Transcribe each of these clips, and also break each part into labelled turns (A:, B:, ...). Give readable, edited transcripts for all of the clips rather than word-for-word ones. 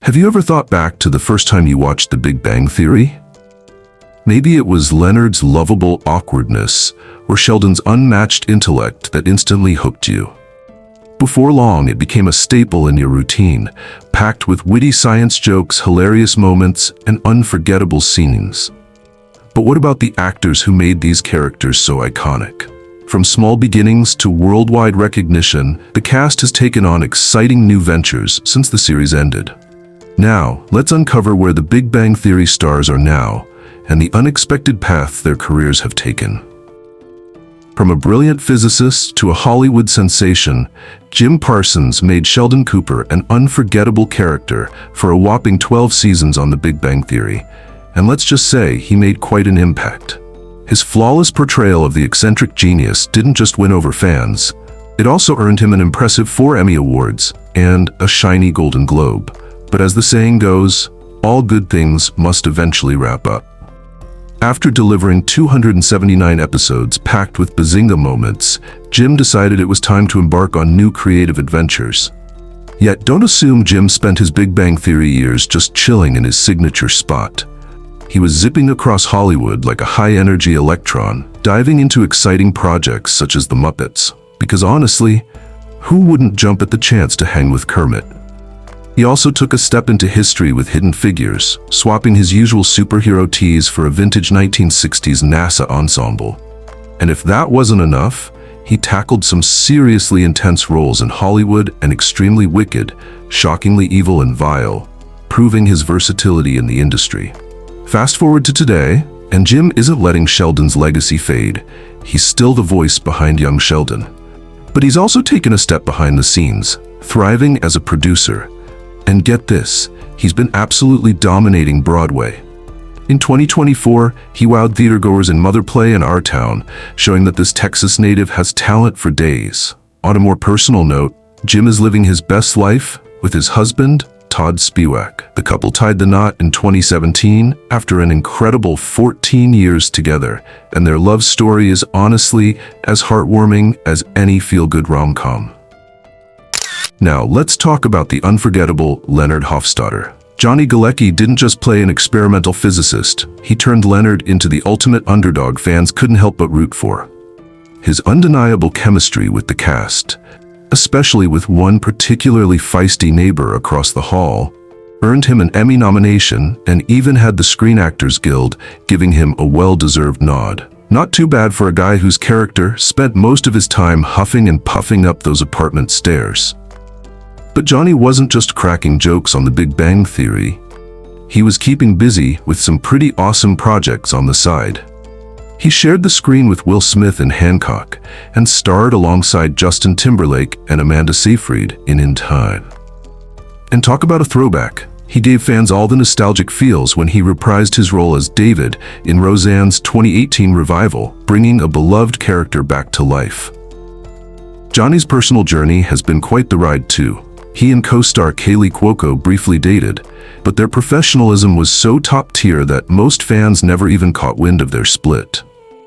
A: Have you ever thought back to the first time you watched The Big Bang Theory? Maybe it was Leonard's lovable awkwardness or Sheldon's unmatched intellect that instantly hooked you. Before long, it became a staple in your routine, packed with witty science jokes, hilarious moments, and unforgettable scenes. But what about the actors who made these characters so iconic? From small beginnings to worldwide recognition, the cast has taken on exciting new ventures since the series ended. Now, let's uncover where The Big Bang Theory stars are now and the unexpected path their careers have taken. From a brilliant physicist to a Hollywood sensation, Jim Parsons made Sheldon Cooper an unforgettable character for a whopping 12 seasons on The Big Bang Theory, and let's just say he made quite an impact. His flawless portrayal of the eccentric genius didn't just win over fans, it also earned him an impressive 4 Emmy Awards and a shiny Golden Globe. But as the saying goes, all good things must eventually wrap up. After delivering 279 episodes packed with bazinga moments, Jim decided it was time to embark on new creative adventures. Yet don't assume Jim spent his Big Bang Theory years just chilling in his signature spot. He was zipping across Hollywood like a high-energy electron, diving into exciting projects such as The Muppets. Because honestly, who wouldn't jump at the chance to hang with Kermit? He also took a step into history with Hidden Figures, swapping his usual superhero tease for a vintage 1960s NASA ensemble. And if that wasn't enough, he tackled some seriously intense roles in Hollywood and extremely wicked, shockingly evil and vile, proving his versatility in the industry. Fast forward to today, and Jim isn't letting Sheldon's legacy fade. He's still the voice behind young Sheldon. But he's also taken a step behind the scenes, thriving as a producer. And get this, he's been absolutely dominating Broadway. In 2024, he wowed theatergoers in Mother Play and Our Town, showing that this Texas native has talent for days. On a more personal note, Jim is living his best life with his husband, Todd Spiewak. The couple tied the knot in 2017 after an incredible 14 years together, and their love story is honestly as heartwarming as any feel-good rom-com. Now, let's talk about the unforgettable Leonard Hofstadter. Johnny Galecki didn't just play an experimental physicist, he turned Leonard into the ultimate underdog fans couldn't help but root for. His undeniable chemistry with the cast, especially with one particularly feisty neighbor across the hall, earned him an Emmy nomination and even had the Screen Actors Guild giving him a well-deserved nod. Not too bad for a guy whose character spent most of his time huffing and puffing up those apartment stairs. But Johnny wasn't just cracking jokes on The Big Bang Theory. He was keeping busy with some pretty awesome projects on the side. He shared the screen with Will Smith in Hancock and starred alongside Justin Timberlake and Amanda Seyfried in Time. And talk about a throwback. He gave fans all the nostalgic feels when he reprised his role as David in Roseanne's 2018 revival, bringing a beloved character back to life. Johnny's personal journey has been quite the ride too. He and co-star Kaylee Cuoco briefly dated, but their professionalism was so top tier that most fans never even caught wind of their split.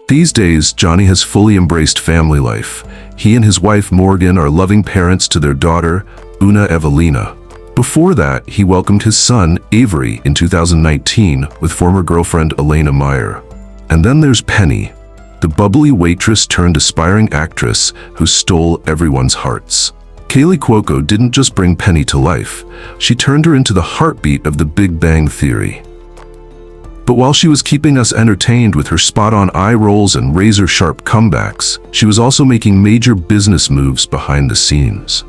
A: These days, Johnny has fully embraced family life. He and his wife Morgan are loving parents to their daughter, Una Evelina. Before that, he welcomed his son, Avery, in 2019 with former girlfriend Elena Meyer. And then there's Penny, the bubbly waitress turned aspiring actress who stole everyone's hearts. Kaylee Cuoco didn't just bring Penny to life, she turned her into the heartbeat of The Big Bang Theory. But while she was keeping us entertained with her spot-on eye rolls and razor-sharp comebacks, she was also making major business moves behind the scenes.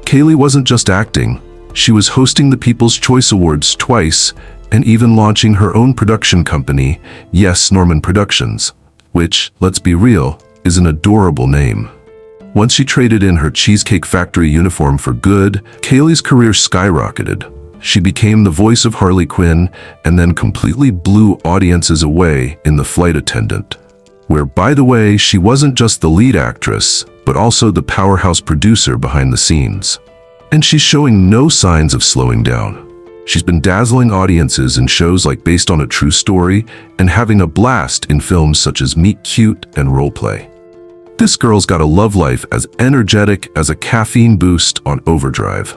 A: Kaylee wasn't just acting, she was hosting the People's Choice Awards twice and even launching her own production company, Yes Norman Productions, which, let's be real, is an adorable name. Once she traded in her Cheesecake Factory uniform for good, Kaylee's career skyrocketed. She became the voice of Harley Quinn and then completely blew audiences away in The Flight Attendant, where, by the way, she wasn't just the lead actress, but also the powerhouse producer behind the scenes. And she's showing no signs of slowing down. She's been dazzling audiences in shows like Based on a True Story and having a blast in films such as Meet Cute and Roleplay. This girl's got a love life as energetic as a caffeine boost on overdrive.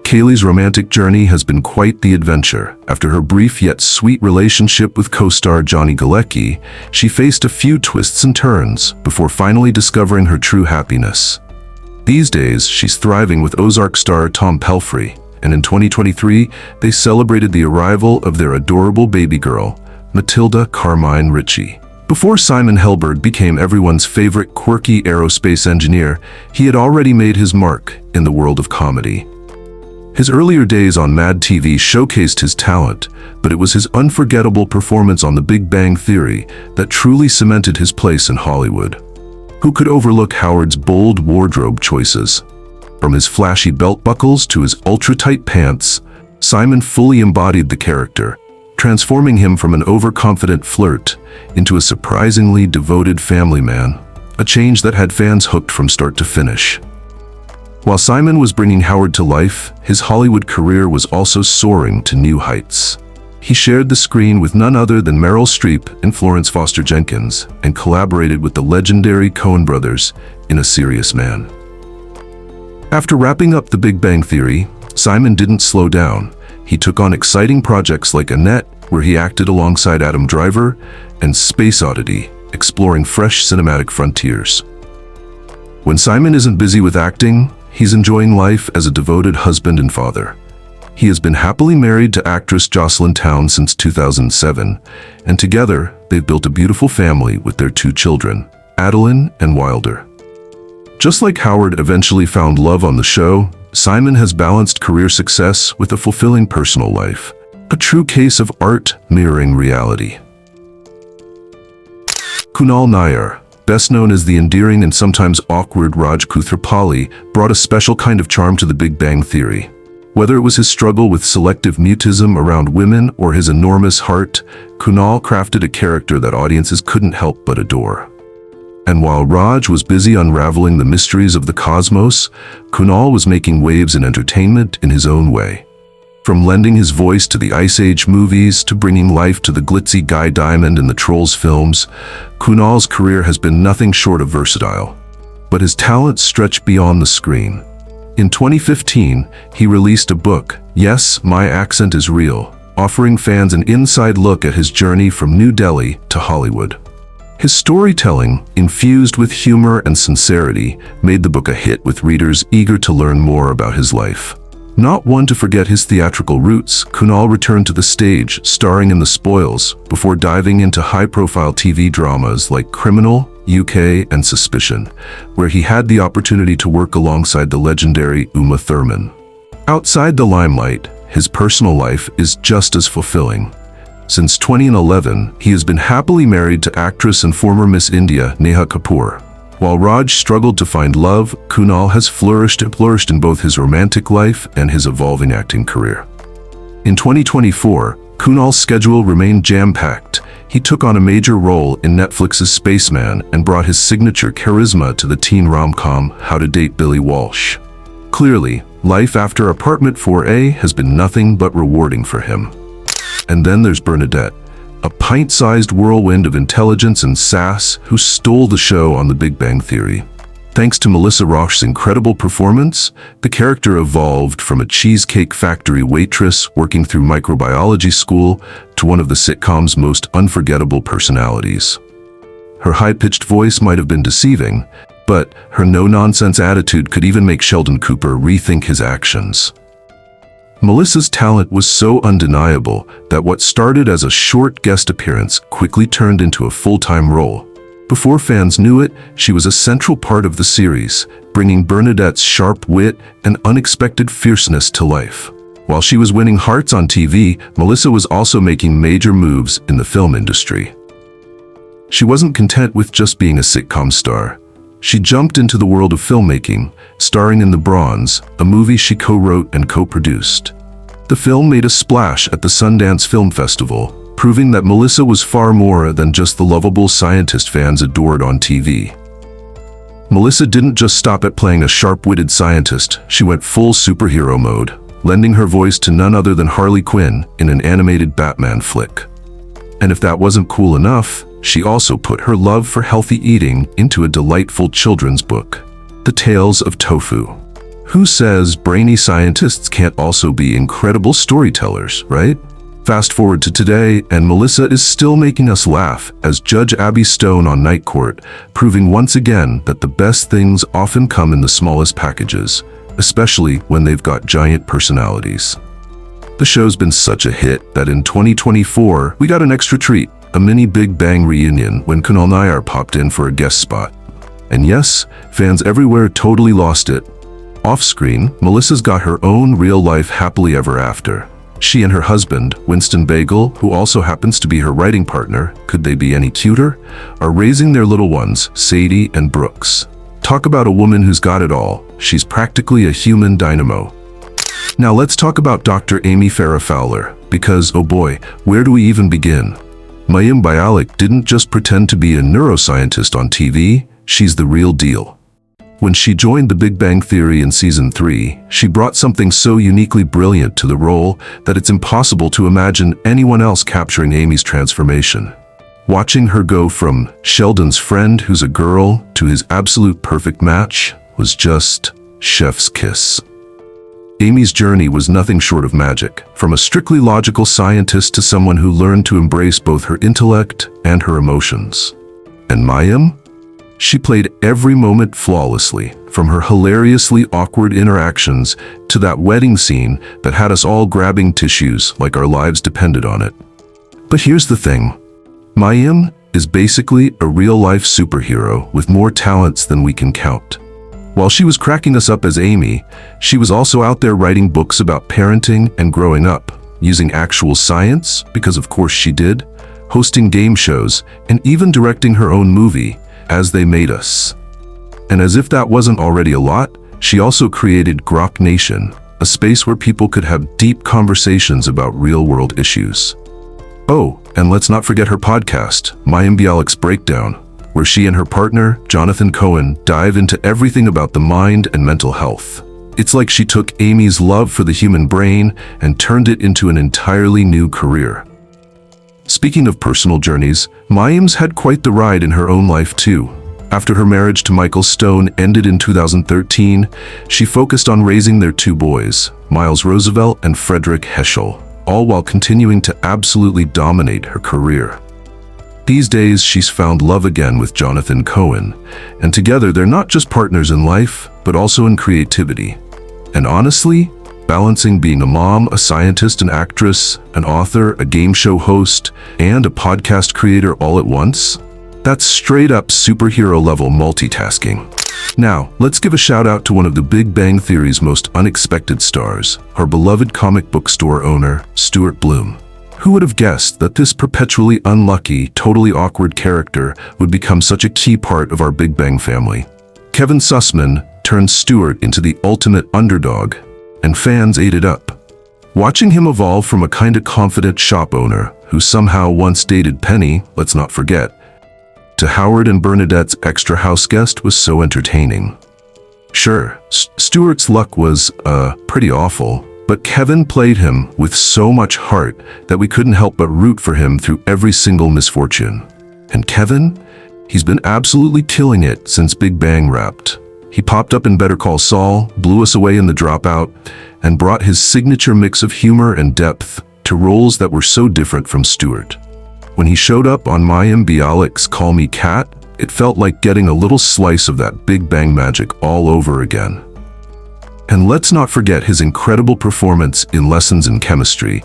A: Kaylee's romantic journey has been quite the adventure. After her brief yet sweet relationship with co-star Johnny Galecki, she faced a few twists and turns before finally discovering her true happiness. These days, she's thriving with Ozark star Tom Pelphrey, and in 2023, they celebrated the arrival of their adorable baby girl, Matilda Carmine Ritchie. Before Simon Helberg became everyone's favorite quirky aerospace engineer, he had already made his mark in the world of comedy. His earlier days on Mad TV showcased his talent, but it was his unforgettable performance on The Big Bang Theory that truly cemented his place in Hollywood. Who could overlook Howard's bold wardrobe choices? From his flashy belt buckles to his ultra-tight pants, Simon fully embodied the character, transforming him from an overconfident flirt into a surprisingly devoted family man, a change that had fans hooked from start to finish. While Simon was bringing Howard to life, his Hollywood career was also soaring to new heights. He shared the screen with none other than Meryl Streep and Florence Foster Jenkins, and collaborated with the legendary Coen brothers in A Serious Man. After wrapping up The Big Bang Theory, Simon didn't slow down. He took on exciting projects like Annette, where he acted alongside Adam Driver, and Space Oddity, exploring fresh cinematic frontiers. When Simon isn't busy with acting, he's enjoying life as a devoted husband and father. He has been happily married to actress Jocelyn Towne since 2007, and together they've built a beautiful family with their 2 children, Adeline and Wilder. Just like Howard eventually found love on the show, Simon has balanced career success with a fulfilling personal life, a true case of art mirroring reality. Kunal Nayyar, best known as the endearing and sometimes awkward Rauch, brought a special kind of charm to The Big Bang Theory. Whether it was his struggle with selective mutism around women or his enormous heart, Kunal crafted a character that audiences couldn't help but adore. And while Rauch was busy unraveling the mysteries of the cosmos, Kunal was making waves in entertainment in his own way. From lending his voice to the Ice Age movies to bringing life to the glitzy Guy Diamond in the Trolls films, Kunal's career has been nothing short of versatile. But his talents stretch beyond the screen. In 2015, he released a book, Yes, My Accent is Real, offering fans an inside look at his journey from New Delhi to Hollywood. His storytelling, infused with humor and sincerity, made the book a hit with readers eager to learn more about his life. Not one to forget his theatrical roots, Kunal returned to the stage, starring in The Spoils, before diving into high-profile TV dramas like Criminal, UK, and Suspicion, where he had the opportunity to work alongside the legendary Uma Thurman. Outside the limelight, his personal life is just as fulfilling. Since 2011, he has been happily married to actress and former Miss India, Neha Kapoor. While Rauch struggled to find love, Kunal has flourished in both his romantic life and his evolving acting career. In 2024, Kunal's schedule remained jam-packed. He took on a major role in Netflix's Spaceman and brought his signature charisma to the teen rom-com How to Date Billy Walsh. Clearly, life after Apartment 4A has been nothing but rewarding for him. And then there's Bernadette, a pint-sized whirlwind of intelligence and sass who stole the show on The Big Bang Theory. Thanks to Melissa Rauch's incredible performance, the character evolved from a Cheesecake Factory waitress working through microbiology school to one of the sitcom's most unforgettable personalities. Her high-pitched voice might have been deceiving, but her no-nonsense attitude could even make Sheldon Cooper rethink his actions. Melissa's talent was so undeniable that what started as a short guest appearance quickly turned into a full-time role. Before fans knew it, she was a central part of the series, bringing Bernadette's sharp wit and unexpected fierceness to life. While she was winning hearts on TV, Melissa was also making major moves in the film industry. She wasn't content with just being a sitcom star. She jumped into the world of filmmaking, starring in The Bronze, a movie she co-wrote and co-produced. The film made a splash at the Sundance Film Festival, proving that Melissa was far more than just the lovable scientist fans adored on TV. Melissa didn't just stop at playing a sharp-witted scientist, she went full superhero mode, lending her voice to none other than Harley Quinn in an animated Batman flick. And if that wasn't cool enough, she also put her love for healthy eating into a delightful children's book, The Tales of Tofu. Who says brainy scientists can't also be incredible storytellers, right? Fast forward to today, and Melissa is still making us laugh as Judge Abby Stone on Night Court, proving once again that the best things often come in the smallest packages, especially when they've got giant personalities. The show's been such a hit that in 2024, we got an extra treat, a mini Big Bang reunion when Kunal Nayyar popped in for a guest spot. And yes, fans everywhere totally lost it. Off-screen, Melissa's got her own real-life happily ever after. She and her husband, Winston Bagel, who also happens to be her writing partner, could they be any cuter, are raising their little ones, Sadie and Brooks. Talk about a woman who's got it all. She's practically a human dynamo. Now let's talk about Dr. Amy Farrah Fowler, because, oh boy, where do we even begin? Mayim Bialik didn't just pretend to be a neuroscientist on TV, she's the real deal. When she joined The Big Bang Theory in Season 3, she brought something so uniquely brilliant to the role that it's impossible to imagine anyone else capturing Amy's transformation. Watching her go from Sheldon's friend who's a girl to his absolute perfect match was just chef's kiss. Amy's journey was nothing short of magic, from a strictly logical scientist to someone who learned to embrace both her intellect and her emotions. And Mayim? She played every moment flawlessly, from her hilariously awkward interactions to that wedding scene that had us all grabbing tissues like our lives depended on it. But here's the thing. Mayim is basically a real-life superhero with more talents than we can count. While she was cracking us up as Amy, she was also out there writing books about parenting and growing up, using actual science, because of course she did, hosting game shows, and even directing her own movie, As They Made Us. And as if that wasn't already a lot, she also created Grok Nation, a space where people could have deep conversations about real-world issues. Oh, and let's not forget her podcast, Mayim Bialik's Breakdown, where she and her partner, Jonathan Cohen, dive into everything about the mind and mental health. It's like she took Amy's love for the human brain and turned it into an entirely new career. Speaking of personal journeys, Mayim's had quite the ride in her own life too. After her marriage to Michael Stone ended in 2013, she focused on raising their two boys, Miles Roosevelt and Frederick Heschel, all while continuing to absolutely dominate her career. These days, she's found love again with Jonathan Cohen, and together they're not just partners in life, but also in creativity. And honestly, balancing being a mom, a scientist, an actress, an author, a game show host, and a podcast creator all at once? That's straight up superhero-level multitasking. Now, let's give a shout out to one of the Big Bang Theory's most unexpected stars, our beloved comic book store owner, Stuart Bloom. Who would have guessed that this perpetually unlucky, totally awkward character would become such a key part of our Big Bang family? Kevin Sussman turned Stuart into the ultimate underdog, and fans ate it up. Watching him evolve from a kinda confident shop owner who somehow once dated Penny, let's not forget, to Howard and Bernadette's extra house guest was so entertaining. Sure, Stuart's luck was, pretty awful, but Kevin played him with so much heart that we couldn't help but root for him through every single misfortune. And Kevin? He's been absolutely killing it since Big Bang wrapped. He popped up in Better Call Saul, blew us away in The Dropout, and brought his signature mix of humor and depth to roles that were so different from Stuart. When he showed up on Mayim Bialik's Call Me Kat, it felt like getting a little slice of that Big Bang magic all over again. And let's not forget his incredible performance in Lessons in Chemistry.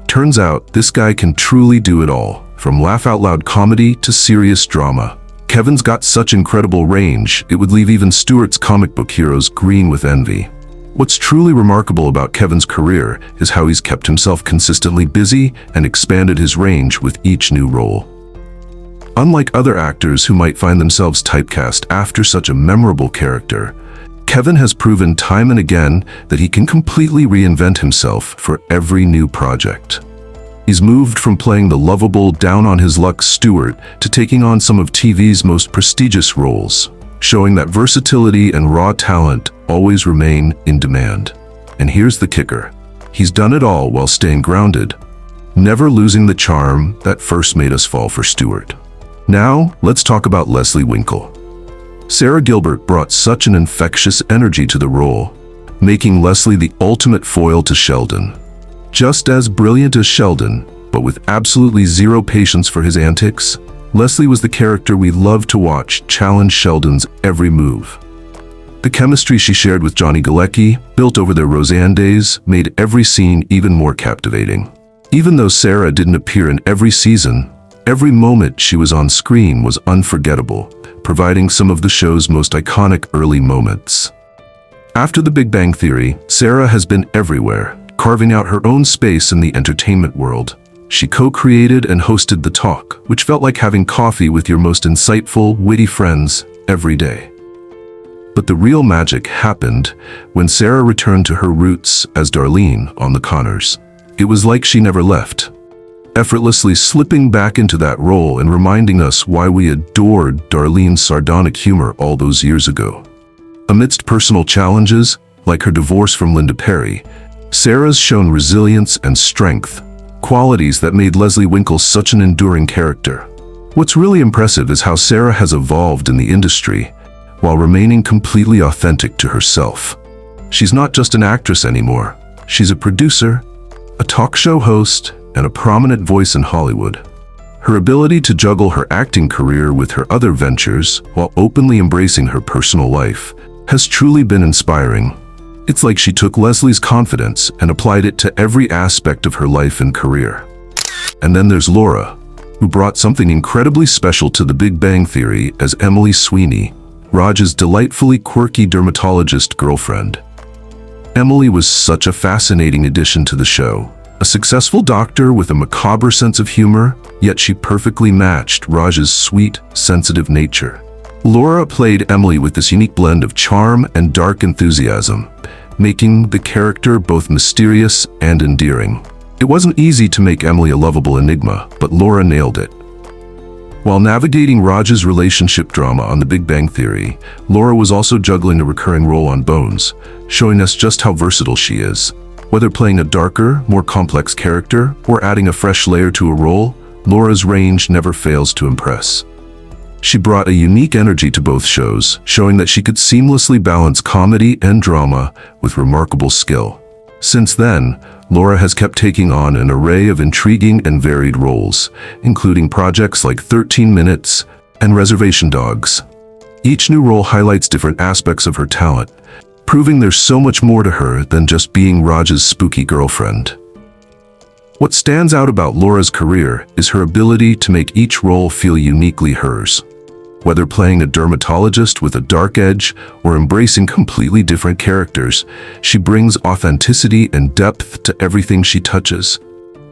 A: Turns out, this guy can truly do it all, from laugh-out-loud comedy to serious drama. Kevin's got such incredible range, it would leave even Stuart's comic book heroes green with envy. What's truly remarkable about Kevin's career is how he's kept himself consistently busy and expanded his range with each new role. Unlike other actors who might find themselves typecast after such a memorable character, Kevin has proven time and again that he can completely reinvent himself for every new project. He's moved from playing the lovable, down-on-his-luck Stuart to taking on some of TV's most prestigious roles, showing that versatility and raw talent always remain in demand. And here's the kicker. He's done it all while staying grounded, never losing the charm that first made us fall for Stuart. Now, let's talk about Leslie Winkle. Sarah Gilbert brought such an infectious energy to the role, making Leslie the ultimate foil to Sheldon. Just as brilliant as Sheldon, but with absolutely zero patience for his antics, Leslie was the character we loved to watch challenge Sheldon's every move. The chemistry she shared with Johnny Galecki, built over their Roseanne days, made every scene even more captivating. Even though Sarah didn't appear in every season, every moment she was on screen was unforgettable, providing some of the show's most iconic early moments. After The Big Bang Theory, Sarah has been everywhere, carving out her own space in the entertainment world. She co-created and hosted The Talk, which felt like having coffee with your most insightful, witty friends every day. But the real magic happened when Sarah returned to her roots as Darlene on The Conners. It was like she never left, effortlessly slipping back into that role and reminding us why we adored Darlene's sardonic humor all those years ago. Amidst personal challenges, like her divorce from Linda Perry, Sarah's shown resilience and strength, qualities that made Leslie Winkle such an enduring character. What's really impressive is how Sarah has evolved in the industry, while remaining completely authentic to herself. She's not just an actress anymore. She's a producer, a talk show host, and a prominent voice in Hollywood. Her ability to juggle her acting career with her other ventures while openly embracing her personal life has truly been inspiring. It's like she took Leslie's confidence and applied it to every aspect of her life and career. And then there's Laura, who brought something incredibly special to The Big Bang Theory as Emily Sweeney, Rauch's delightfully quirky dermatologist girlfriend. Emily was such a fascinating addition to the show. A successful doctor with a macabre sense of humor, yet she perfectly matched Rauch's sweet, sensitive nature. Laura played Emily with this unique blend of charm and dark enthusiasm, making the character both mysterious and endearing. It wasn't easy to make Emily a lovable enigma, but Laura nailed it. While navigating Rauch's relationship drama on The Big Bang Theory, Laura was also juggling a recurring role on Bones, showing us just how versatile she is. Whether playing a darker, more complex character, or adding a fresh layer to a role, Laura's range never fails to impress. She brought a unique energy to both shows, showing that she could seamlessly balance comedy and drama with remarkable skill. Since then, Laura has kept taking on an array of intriguing and varied roles, including projects like 13 Minutes and Reservation Dogs. Each new role highlights different aspects of her talent, proving there's so much more to her than just being Rauch's spooky girlfriend. What stands out about Laura's career is her ability to make each role feel uniquely hers. Whether playing a dermatologist with a dark edge or embracing completely different characters, she brings authenticity and depth to everything she touches.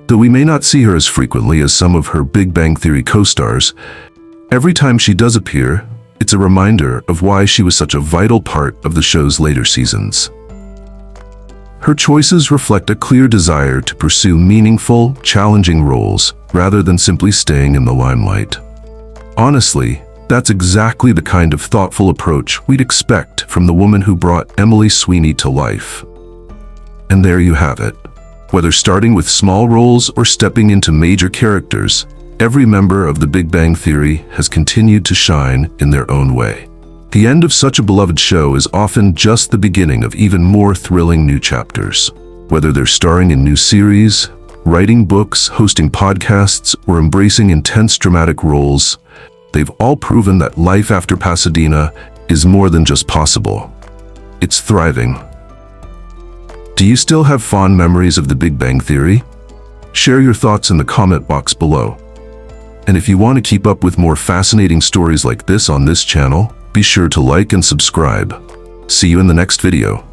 A: Though we may not see her as frequently as some of her Big Bang Theory co-stars, every time she does appear, it's a reminder of why she was such a vital part of the show's later seasons. Her choices reflect a clear desire to pursue meaningful, challenging roles rather than simply staying in the limelight. Honestly, that's exactly the kind of thoughtful approach we'd expect from the woman who brought Emily Sweeney to life. And there you have it. Whether starting with small roles or stepping into major characters, every member of The Big Bang Theory has continued to shine in their own way. The end of such a beloved show is often just the beginning of even more thrilling new chapters. Whether they're starring in new series, writing books, hosting podcasts, or embracing intense dramatic roles, they've all proven that life after Pasadena is more than just possible. It's thriving. Do you still have fond memories of The Big Bang Theory? Share your thoughts in the comment box below. And if you want to keep up with more fascinating stories like this on this channel, be sure to like and subscribe. See you in the next video.